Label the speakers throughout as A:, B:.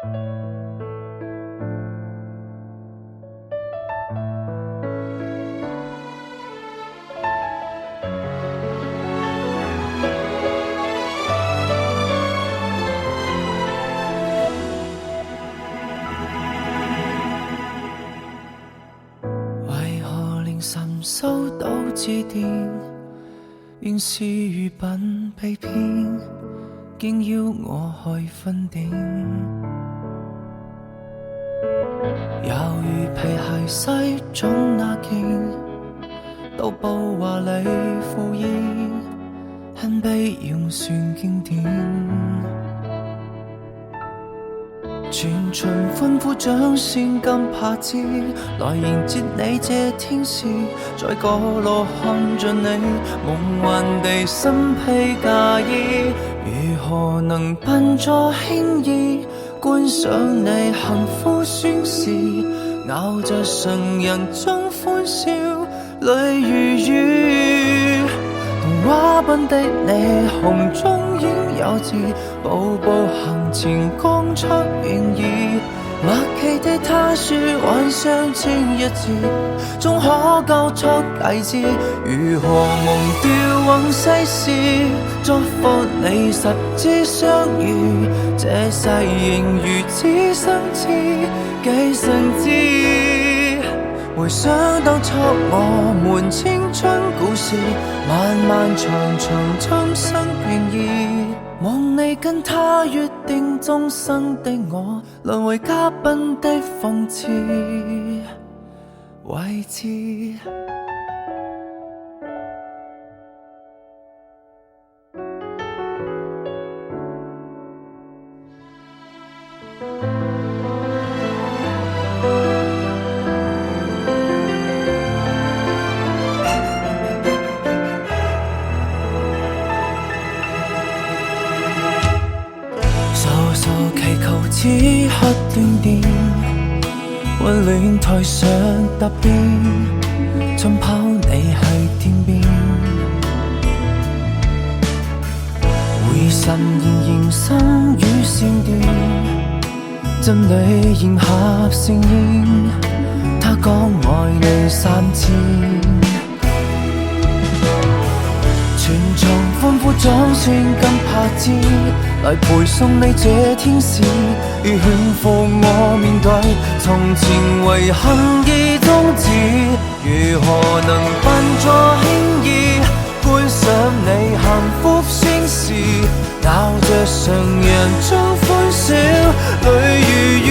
A: 為何凌晨收到致電，原是餘品被騙，竟邀我去分店。猶如皮鞋西裝那件，到布華麗赴宴，很被用算經典。全場歡呼掌聲金拍子，來迎接你這天使，在角落看着你夢幻地身披嫁衣，如何能扮作輕易觀賞你幸福宣示，咬着常人中歡笑，淚如雨。童話般的你，紅中應有字，步步行前講出願意。默契的他說，幻想千一次，終可交出戒指。如何忘掉往世事，祝福你十指相遇，這世仍如此相似，幾生之。回想當初我們青春故事，漫漫長長今生願意，望你跟他約定終生的我，淪為嘉賓的諷刺位置。祈求此刻斷電，溫暖台上答辯，盡拋你係天邊。回神仍然心與線斷，真理迎合盛宴，他講愛你3000。全場歡呼掌聲金拍子，來陪送你這天使，如勸服我面對從前遺憾已終止。如何能扮作輕易觀賞你幸福宣示，咬着常人中歡笑，淚如雨。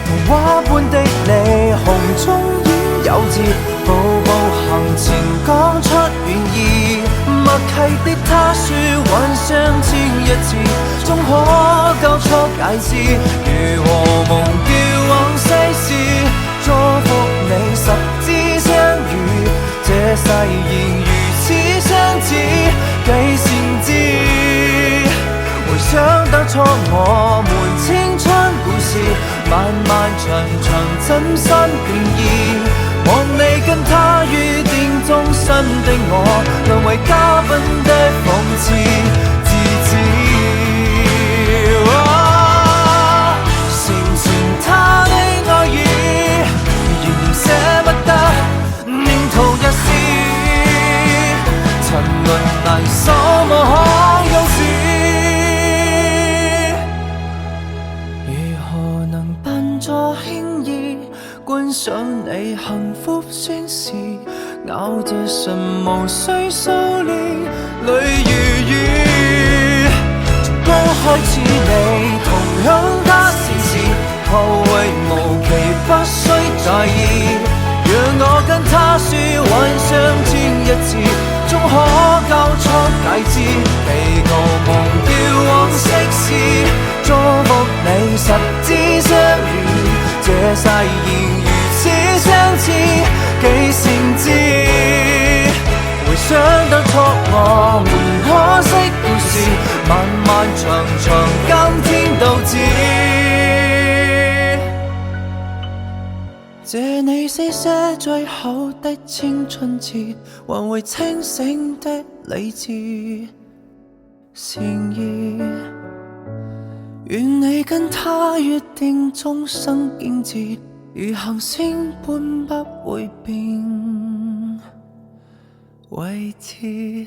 A: 童話般的你，紅中應有字，步步行前講出願意。默契的他說，幻想千一次，終可交出戒指。如何忘掉往世事，祝福你十指相遇，這世仍如此相似，幾先知。回想當初我們青春故事，漫漫長長真心願意，望你跟他預定終身的我，淪為嘉賓的諷刺自知。成全他的愛意，仍然捨不得，念途日事，沉淪難守，無可休止。如何能扮作輕易觀賞你幸福宣示，咬着唇無需修煉，淚如雨。從剛開始你同樣他善事，後會無期不需在意，讓我跟他說幻想千一次，終可交出戒指。祈求忘掉往昔事，祝福你十指相遇，這世仍如此相似，幾先知。回想當初我們可惜故事，漫漫長長今天都知。借你寫寫最後的青春節，還會清醒的理智善意。願你跟他約定終生敬節，如行星般不會變位置。